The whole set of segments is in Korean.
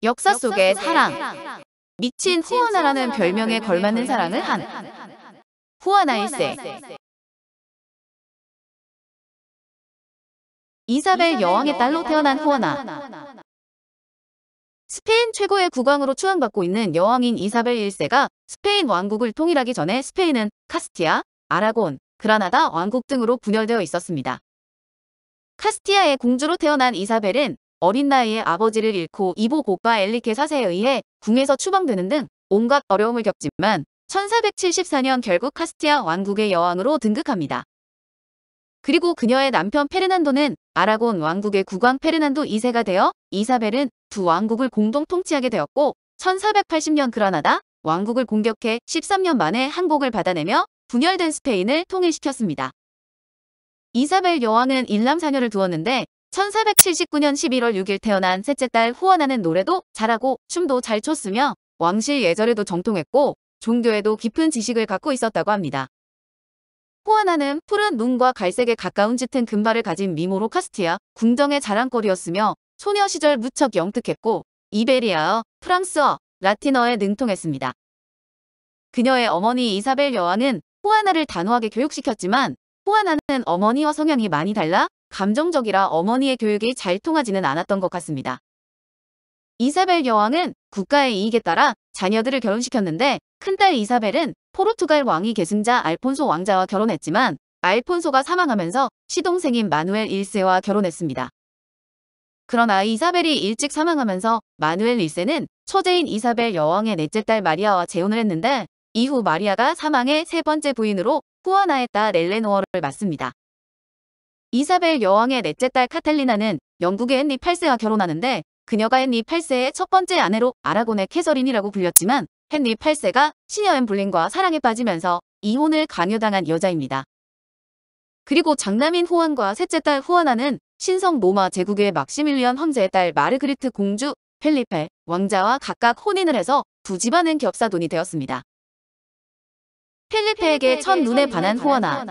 역사 속의 사랑. 미친 후아나라는 별명에 걸맞는 사랑을 한 후아나 1세. 이사벨 여왕의 딸로 태어난 후아나. 스페인 최고의 국왕으로 추앙받고 있는 여왕인 이사벨 1세가 스페인 왕국을 통일하기 전에 스페인은 카스티아, 아라곤, 그라나다 왕국 등으로 분열되어 있었습니다. 카스티아의 공주로 태어난 이사벨은 어린 나이에 아버지를 잃고 이보 고파 엘리케 4세에 의해 궁에서 추방되는 등 온갖 어려움을 겪지만 1474년 결국 카스티아 왕국의 여왕으로 등극합니다. 그리고 그녀의 남편 페르난도는 아라곤 왕국의 국왕 페르난도 2세가 되어 이사벨은 두 왕국을 공동 통치하게 되었고 1480년 그라나다 왕국을 공격해 13년 만에 항복을 받아내며 분열된 스페인을 통일시켰습니다. 이사벨 여왕은 일남 사녀를 두었는데 1479년 11월 6일 태어난 셋째 딸 후아나는 노래도 잘하고 춤도 잘 췄으며 왕실 예절에도 정통했고 종교에도 깊은 지식을 갖고 있었다고 합니다. 후아나는 푸른 눈과 갈색에 가까운 짙은 금발을 가진 미모로 카스티아 궁정의 자랑거리였으며 소녀 시절 무척 영특했고 이베리아어, 프랑스어, 라틴어에 능통했습니다. 그녀의 어머니 이사벨 여왕은 후아나를 단호하게 교육시켰지만 후아나는 어머니와 성향이 많이 달라 감정적이라 어머니의 교육이 잘 통하지는 않았던 것 같습니다. 이사벨 여왕은 국가의 이익에 따라 자녀들을 결혼시켰는데 큰딸 이사벨은 포르투갈 왕위 계승자 알폰소 왕자와 결혼했지만 알폰소가 사망하면서 시동생인 마누엘 1세와 결혼했습니다. 그러나 이사벨이 일찍 사망하면서 마누엘 1세는 처제인 이사벨 여왕의 넷째 딸 마리아와 재혼을 했는데 이후 마리아가 사망해 세 번째 부인으로 후아나의 딸 엘레노어를 맡습니다. 이사벨 여왕의 넷째 딸 카탈리나는 영국의 헨리 8세와 결혼하는데 그녀가 헨리 8세의 첫 번째 아내로 아라곤의 캐서린이라고 불렸지만 헨리 8세가 시녀 앤 볼린과 사랑에 빠지면서 이혼을 강요당한 여자입니다. 그리고 장남인 후안과 셋째 딸 후아나는 신성 로마 제국의 막시밀리언 황제의 딸 마르그리트 공주 펠리페 왕자와 각각 혼인을 해서 두 집안은 겹사돈이 되었습니다. 펠리페에게 첫눈에 반한 후아나.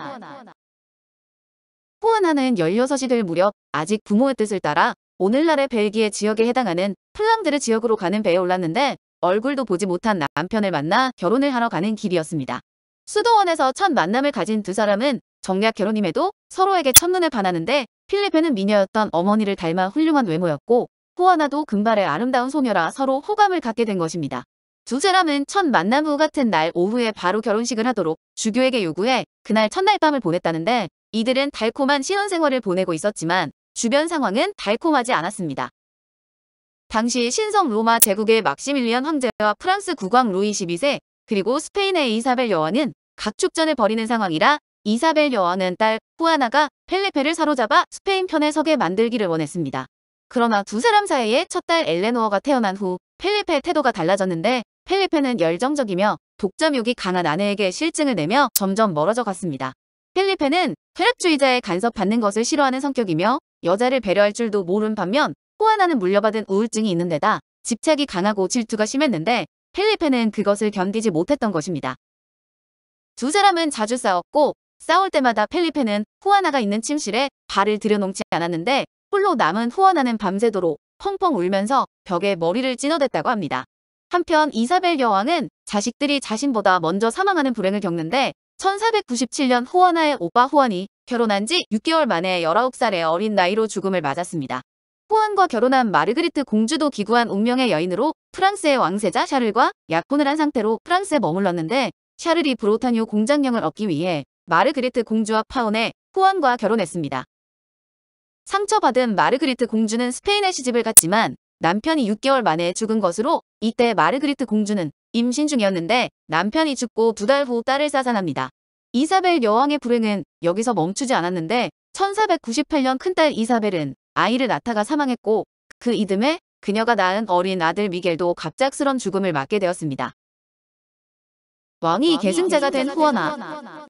후아나는 16이 될 무렵 아직 부모의 뜻을 따라 오늘날의 벨기에 지역에 해당하는 플랑드르 지역으로 가는 배에 올랐는데 얼굴도 보지 못한 남편을 만나 결혼을 하러 가는 길이었습니다. 수도원에서 첫 만남을 가진 두 사람은 정략 결혼임에도 서로에게 첫눈에 반하는데 필리페는 미녀였던 어머니를 닮아 훌륭한 외모였고 후아나도 금발의 아름다운 소녀라 서로 호감을 갖게 된 것입니다. 두 사람은 첫 만남 후 같은 날 오후에 바로 결혼식을 하도록 주교에게 요구해 그날 첫날 밤을 보냈다는데 이들은 달콤한 신혼생활을 보내고 있었지만 주변 상황은 달콤하지 않았습니다. 당시 신성 로마 제국의 막시밀리언 황제와 프랑스 국왕 루이 12세 그리고 스페인의 이사벨 여왕은 각축전을 벌이는 상황이라 이사벨 여왕은 딸 후아나가 펠리페를 사로잡아 스페인 편에 서게 만들기를 원했습니다. 그러나 두 사람 사이에 첫 딸 엘레노어가 태어난 후 펠리페의 태도가 달라졌는데 펠리페는 열정적이며 독점욕이 강한 아내에게 실증을 내며 점점 멀어져 갔습니다. 펠리페는 쾌락주의자에 간섭받는 것을 싫어하는 성격이며 여자를 배려할 줄도 모른 반면 후아나는 물려받은 우울증이 있는 데다 집착이 강하고 질투가 심했는데 펠리페는 그것을 견디지 못했던 것입니다. 두 사람은 자주 싸웠고 싸울 때마다 펠리페는 후아나가 있는 침실에 발을 들여놓지 않았는데 홀로 남은 후아나는 밤새도록 펑펑 울면서 벽에 머리를 찌어댔다고 합니다. 한편 이사벨 여왕은 자식들이 자신보다 먼저 사망하는 불행을 겪는데 1497년 후아나의 오빠 후안이 결혼한 지 6개월 만에 19살의 어린 나이로 죽음을 맞았습니다. 후안과 결혼한 마르그리트 공주도 기구한 운명의 여인으로 프랑스의 왕세자 샤를과 약혼을 한 상태로 프랑스에 머물렀는데 샤를이 브로타뉴 공장령을 얻기 위해 마르그리트 공주와 파혼해 후안과 결혼했습니다. 상처받은 마르그리트 공주는 스페인에 시집을 갔지만 남편이 6개월 만에 죽은 것으로 이때 마르그리트 공주는 임신 중이었는데 남편이 죽고 2달 후 딸을 사산합니다. 이사벨 여왕의 불행은 여기서 멈추지 않았는데 1498년 큰딸 이사벨은 아이를 낳다가 사망했고 그 이듬해 그녀가 낳은 어린 아들 미겔도 갑작스런 죽음을 맞게 되었습니다. 왕위 계승자가 된 후아나.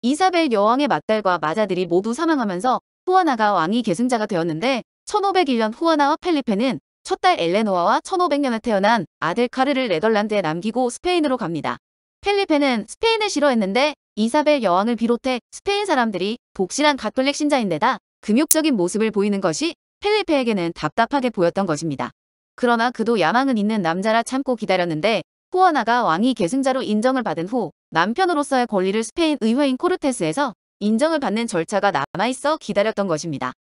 이사벨 여왕의 맏딸과 맏아들이 모두 사망하면서 후아나가 왕위 계승자가 되었는데 1501년 후아나와 펠리페는 첫 딸 엘레노아와 1500년에 태어난 아들 카르를 네덜란드에 남기고 스페인으로 갑니다. 펠리페는 스페인을 싫어했는데 이사벨 여왕을 비롯해 스페인 사람들이 독실한 가톨릭 신자인데다 금욕적인 모습을 보이는 것이 펠리페에게는 답답하게 보였던 것입니다. 그러나 그도 야망은 있는 남자라 참고 기다렸는데 후아나가 왕위 계승자로 인정을 받은 후 남편으로서의 권리를 스페인 의회인 코르테스에서 인정을 받는 절차가 남아있어 기다렸던 것입니다.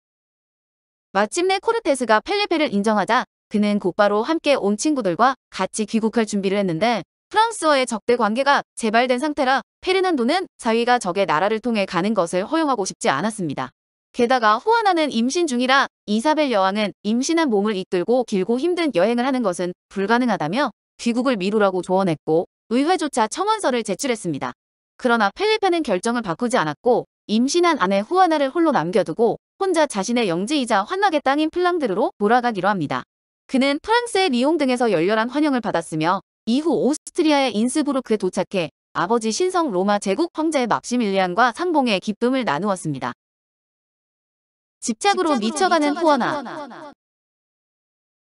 마침내 코르테스가 펠리페를 인정하자 그는 곧바로 함께 온 친구들과 같이 귀국할 준비를 했는데 프랑스와의 적대 관계가 재발된 상태라 페르난도는 사위가 적의 나라를 통해 가는 것을 허용하고 싶지 않았습니다. 게다가 후아나는 임신 중이라 이사벨 여왕은 임신한 몸을 이끌고 길고 힘든 여행을 하는 것은 불가능하다며 귀국을 미루라고 조언했고 의회조차 청원서를 제출했습니다. 그러나 펠리페는 결정을 바꾸지 않았고 임신한 아내 후아나를 홀로 남겨두고 혼자 자신의 영지이자 환락의 땅인 플랑드르로 돌아가기로 합니다. 그는 프랑스의 리옹 등에서 열렬한 환영을 받았으며 이후 오스트리아의 인스부르크에 도착해 아버지 신성 로마 제국 황제 막시밀리안과 상봉의 기쁨을 나누었습니다. 집착으로 미쳐가는 후아나.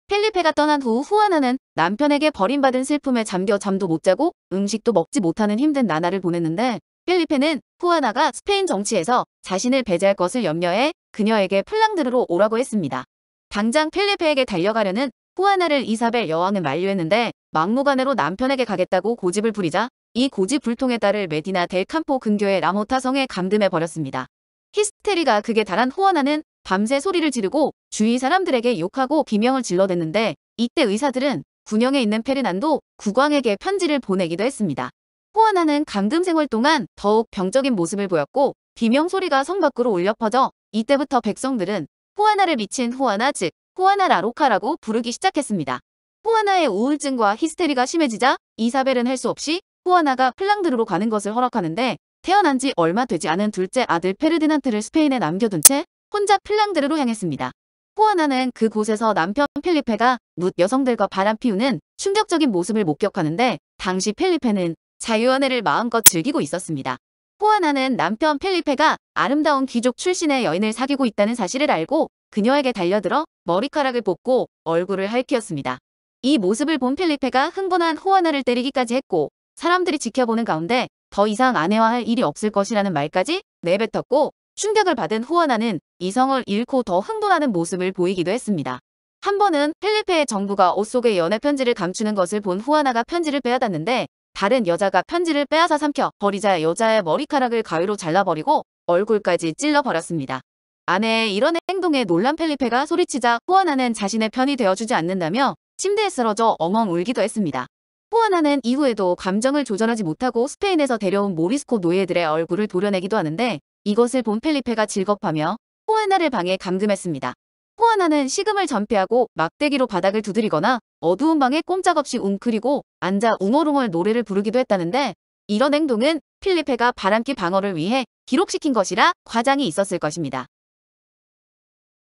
펠리페가 떠난 후 후아나는 남편에게 버림받은 슬픔에 잠겨 잠도 못 자고 음식도 먹지 못하는 힘든 나날을 보냈는데 펠리페는 후아나가 스페인 정치에서 자신을 배제할 것을 염려해 그녀에게 플랑드르로 오라고 했습니다. 당장 펠리페에게 달려가려는 후아나를 이사벨 여왕은 만류했는데 막무가내로 남편에게 가겠다고 고집을 부리자 이 고집불통에 따를 메디나 델 캠포 근교의 라모타 성에 감금해버렸습니다. 히스테리가 극에 달한 후아나는 밤새 소리를 지르고 주위 사람들에게 욕하고 비명을 질러댔는데 이때 의사들은 군영에 있는 페르난도 국왕에게 편지를 보내기도 했습니다. 후아나는 감금 생활 동안 더욱 병적인 모습을 보였고 비명 소리가 성 밖으로 울려 퍼져 이때부터 백성들은 후아나를 미친 후아나 즉 후아나 라로카라고 부르기 시작했습니다. 후아나의 우울증과 히스테리가 심해지자 이사벨은 할 수 없이 후아나가 플랑드르로 가는 것을 허락하는데 태어난 지 얼마 되지 않은 둘째 아들 페르디난트를 스페인에 남겨둔 채 혼자 플랑드르로 향했습니다. 후아나는 그곳에서 남편 펠리페가 뭇 여성들과 바람 피우는 충격적인 모습을 목격하는데 당시 펠리페는 자유연애를 마음껏 즐기고 있었습니다. 후아나는 남편 펠리페가 아름다운 귀족 출신의 여인을 사귀고 있다는 사실을 알고 그녀에게 달려들어 머리카락을 뽑고 얼굴을 핥히었습니다. 이 모습을 본 펠리페가 흥분한 후아나를 때리기까지 했고 사람들이 지켜보는 가운데 더 이상 아내와 할 일이 없을 것이라는 말까지 내뱉었고 충격을 받은 후아나는 이성을 잃고 더 흥분하는 모습을 보이기도 했습니다. 한 번은 펠리페의 정부가 옷 속에 연애 편지를 감추는 것을 본 후아나가 편지를 빼앗았는데 다른 여자가 편지를 빼앗아 삼켜 버리자 여자의 머리카락을 가위로 잘라버리고 얼굴까지 찔러버렸습니다. 아내의 이런 행동에 놀란 펠리페가 소리치자 후아나는 자신의 편이 되어주지 않는다며 침대에 쓰러져 엉엉 울기도 했습니다. 후아나는 이후에도 감정을 조절하지 못하고 스페인에서 데려온 모리스코 노예들의 얼굴을 도려내기도 하는데 이것을 본 펠리페가 질겁하며 후아나를 방에 감금했습니다. 후아나는 식음을 전폐하고 막대기로 바닥을 두드리거나 어두운 방에 꼼짝없이 웅크리고 앉아 웅얼웅얼 노래를 부르기도 했다는데 이런 행동은 펠리페가 바람기 방어를 위해 기록시킨 것이라 과장이 있었을 것입니다.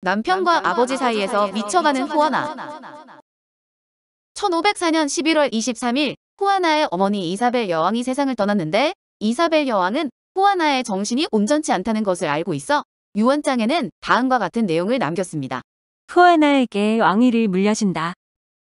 남편과 아버지 사이에서 미쳐가는 후아나. 1504년 11월 23일 후아나의 어머니 이사벨 여왕이 세상을 떠났는데 이사벨 여왕은 후아나의 정신이 온전치 않다는 것을 알고 있어 유언장에는 다음과 같은 내용을 남겼습니다. 후아나에게 왕위를 물려준다.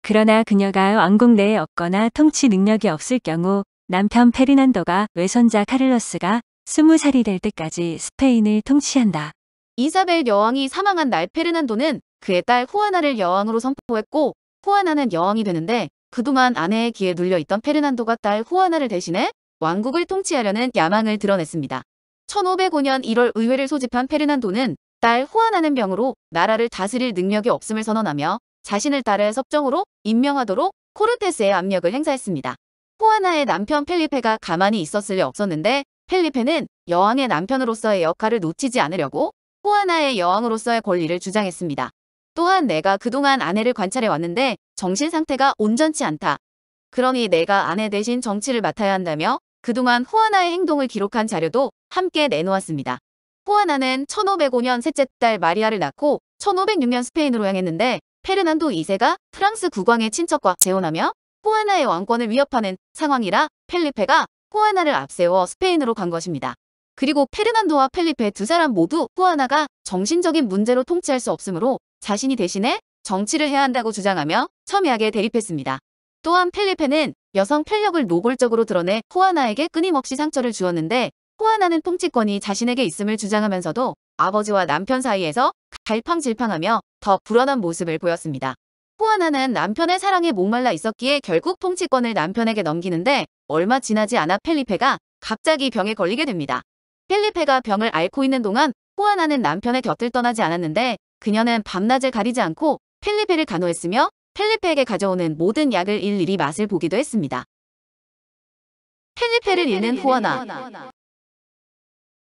그러나 그녀가 왕국 내에 없거나 통치 능력이 없을 경우 남편 페르난도가 외손자 카를로스가 20살이 될 때까지 스페인을 통치한다. 이사벨 여왕이 사망한 날 페르난도는 그의 딸 후아나를 여왕으로 선포했고 후아나는 여왕이 되는데 그동안 아내의 기에 눌려있던 페르난도가 딸 후아나를 대신해 왕국을 통치하려는 야망을 드러냈습니다. 1505년 1월 의회를 소집한 페르난도는 딸 후아나는 병으로 나라를 다스릴 능력이 없음을 선언하며 자신을 딸의 섭정으로 임명하도록 코르테스의 압력을 행사했습니다. 후아나의 남편 펠리페가 가만히 있었을 리 없었는데 펠리페는 여왕의 남편으로서의 역할을 놓치지 않으려고 후아나의 여왕으로서의 권리를 주장했습니다. 또한 내가 그동안 아내를 관찰해 왔는데 정신 상태가 온전치 않다. 그러니 내가 아내 대신 정치를 맡아야 한다며 그동안 후아나의 행동을 기록한 자료도 함께 내놓았습니다. 후아나는 1505년 셋째 딸 마리아를 낳고 1506년 스페인으로 향했는데 페르난도 2세가 프랑스 국왕의 친척과 재혼하며 후아나의 왕권을 위협하는 상황이라 펠리페가 후아나를 앞세워 스페인으로 간 것입니다. 그리고 페르난도와 펠리페 두 사람 모두 후아나가 정신적인 문제로 통치할 수 없으므로 자신이 대신해 정치를 해야 한다고 주장하며 첨예하게 대립했습니다. 또한 펠리페는 여성 편력을 노골적으로 드러내 후아나에게 끊임없이 상처를 주었는데 후아나는 통치권이 자신에게 있음을 주장하면서도 아버지와 남편 사이에서 갈팡질팡하며 더 불안한 모습을 보였습니다. 후아나는 남편의 사랑에 목말라 있었기에 결국 통치권을 남편에게 넘기는데 얼마 지나지 않아 펠리페가 갑자기 병에 걸리게 됩니다. 펠리페가 병을 앓고 있는 동안 후아나는 남편의 곁을 떠나지 않았는데 그녀는 밤낮을 가리지 않고 펠리페를 간호했으며 펠리페에게 가져오는 모든 약을 일일이 맛을 보기도 했습니다. 펠리페를 잃는 후아나.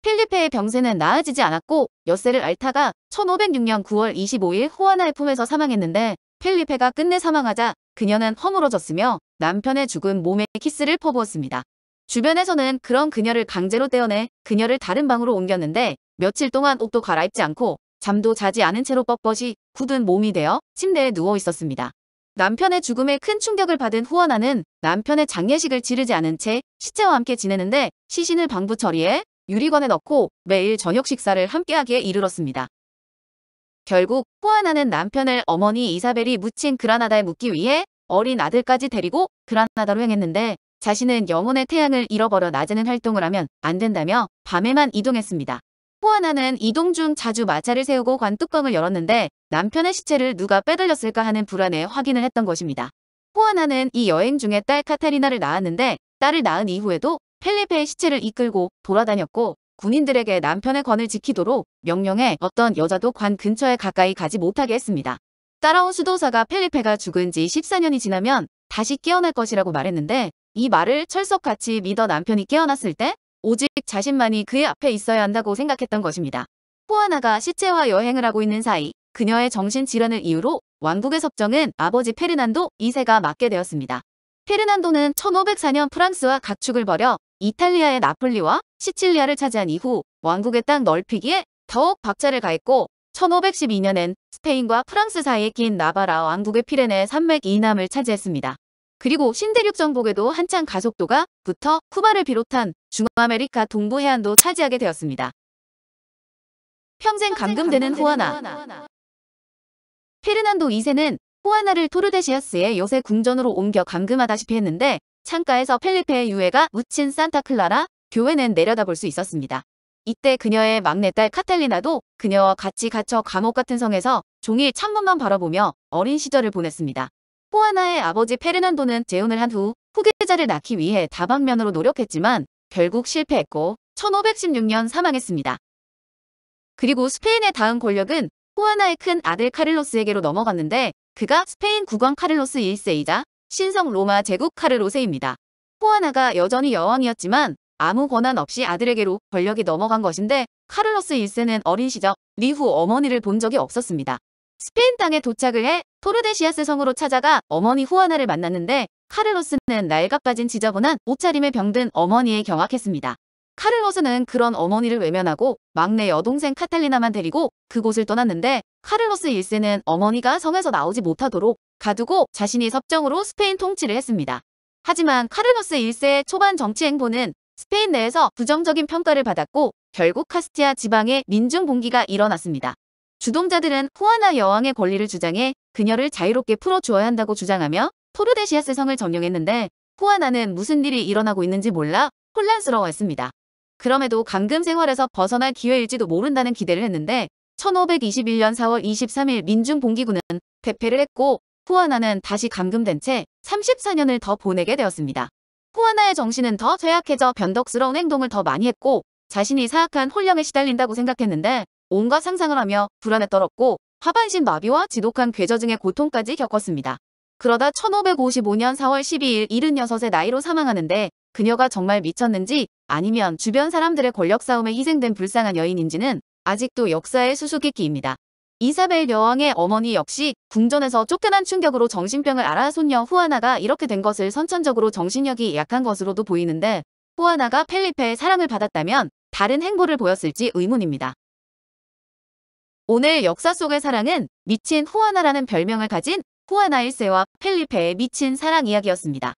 펠리페의 병세는 나아지지 않았고 엿새를 앓다가 1506년 9월 25일 후아나의 품에서 사망했는데 펠리페가 끝내 사망하자 그녀는 허물어졌으며 남편의 죽은 몸에 키스를 퍼부었습니다. 주변에서는 그런 그녀를 강제로 떼어내 그녀를 다른 방으로 옮겼는데 며칠 동안 옷도 갈아입지 않고 잠도 자지 않은 채로 뻣뻣이 굳은 몸이 되어 침대에 누워 있었습니다. 남편의 죽음에 큰 충격을 받은 후아나는 남편의 장례식을 치르지 않은 채 시체와 함께 지내는데 시신을 방부 처리해 유리관에 넣고 매일 저녁 식사를 함께하기에 이르렀습니다. 결국 후아나는 남편을 어머니 이사벨이 묻힌 그라나다에 묻기 위해 어린 아들까지 데리고 그라나다로 향했는데 자신은 영혼의 태양을 잃어버려 낮에는 활동을 하면 안 된다며 밤에만 이동했습니다. 후아나는 이동 중 자주 마차를 세우고 관뚜껑을 열었는데 남편의 시체를 누가 빼돌렸을까 하는 불안에 확인을 했던 것입니다. 후아나는 이 여행 중에 딸 카타리나를 낳았는데 딸을 낳은 이후에도 펠리페의 시체를 이끌고 돌아다녔고 군인들에게 남편의 관을 지키도록 명령해 어떤 여자도 관 근처에 가까이 가지 못하게 했습니다. 따라온 수도사가 펠리페가 죽은 지 14년이 지나면 다시 깨어날 것이라고 말했는데 이 말을 철석같이 믿어 남편이 깨어났을 때 오직 자신만이 그의 앞에 있어야 한다고 생각했던 것입니다. 후아나가 시체와 여행을 하고 있는 사이 그녀의 정신질환을 이유로 왕국의 섭정은 아버지 페르난도 2세가 맡게 되었습니다. 페르난도는 1504년 프랑스와 각축을 벌여 이탈리아의 나폴리와 시칠리아를 차지한 이후 왕국의 땅 넓히기에 더욱 박차를 가했고 1512년엔 스페인과 프랑스 사이에 낀 나바라 왕국의 피레네 산맥 이남을 차지했습니다. 그리고 신대륙 정복에도 한창 가속도가 붙어 쿠바를 비롯한 중아메리카 동부 해안도 차지하게 되었습니다. 평생 감금되는 후아나. 페르난도 2세는 후아나를 토르데시아스의 요새 궁전으로 옮겨 감금하다시피 했는데 창가에서 펠리페의 유해가 묻힌 산타클라라 교회는 내려다볼 수 있었습니다. 이때 그녀의 막내딸 카탈리나도 그녀와 같이 갇혀 감옥 같은 성에서 종일 창문만 바라보며 어린 시절을 보냈습니다. 후아나의 아버지 페르난도는 재혼을 한 후 후계자를 낳기 위해 다방면으로 노력했지만 결국 실패했고 1516년 사망했습니다. 그리고 스페인의 다음 권력은 후아나의 큰 아들 카를로스에게로 넘어갔는데 그가 스페인 국왕 카를로스 1세이자 신성 로마 제국 카르로세입니다. 후아나가 여전히 여왕이었지만 아무 권한 없이 아들에게로 권력이 넘어간 것인데 카를로스 1세는 어린 시절 이후 어머니를 본 적이 없었습니다. 스페인 땅에 도착을 해 토르데시아스 성으로 찾아가 어머니 후아나를 만났는데 카를로스는 낡아빠진 지저분한 옷차림에 병든 어머니에 경악했습니다. 카를로스는 그런 어머니를 외면하고 막내 여동생 카탈리나만 데리고 그곳을 떠났는데 카를로스 1세는 어머니가 성에서 나오지 못하도록 가두고 자신이 섭정으로 스페인 통치를 했습니다. 하지만 카를로스 1세의 초반 정치 행보는 스페인 내에서 부정적인 평가를 받았고 결국 카스티아 지방에 민중 봉기가 일어났습니다. 주동자들은 후아나 여왕의 권리를 주장해 그녀를 자유롭게 풀어주어야 한다고 주장하며 토르데시아스 성을 점령했는데 후아나는 무슨 일이 일어나고 있는지 몰라 혼란스러워했습니다. 그럼에도 감금 생활에서 벗어날 기회일지도 모른다는 기대를 했는데 1521년 4월 23일 민중 봉기군은 대패를 했고 후아나는 다시 감금된 채 34년을 더 보내게 되었습니다. 후아나의 정신은 더 쇠약해져 변덕스러운 행동을 더 많이 했고 자신이 사악한 혼령에 시달린다고 생각했는데 온갖 상상을 하며 불안에 떨었고 하반신 마비와 지독한 궤저증의 고통까지 겪었습니다. 그러다 1555년 4월 12일 76의 나이로 사망하는데 그녀가 정말 미쳤는지 아니면 주변 사람들의 권력 싸움에 희생된 불쌍한 여인인지는 아직도 역사의 수수께끼입니다. 이사벨 여왕의 어머니 역시 궁전에서 쫓겨난 충격으로 정신병을 앓아 손녀 후아나가 이렇게 된 것을 선천적으로 정신력이 약한 것으로도 보이는데 후아나가 펠리페의 사랑을 받았다면 다른 행보를 보였을지 의문입니다. 오늘 역사 속의 사랑은 미친 후아나라는 별명을 가진 후아나 1세와 펠리페의 미친 사랑 이야기였습니다.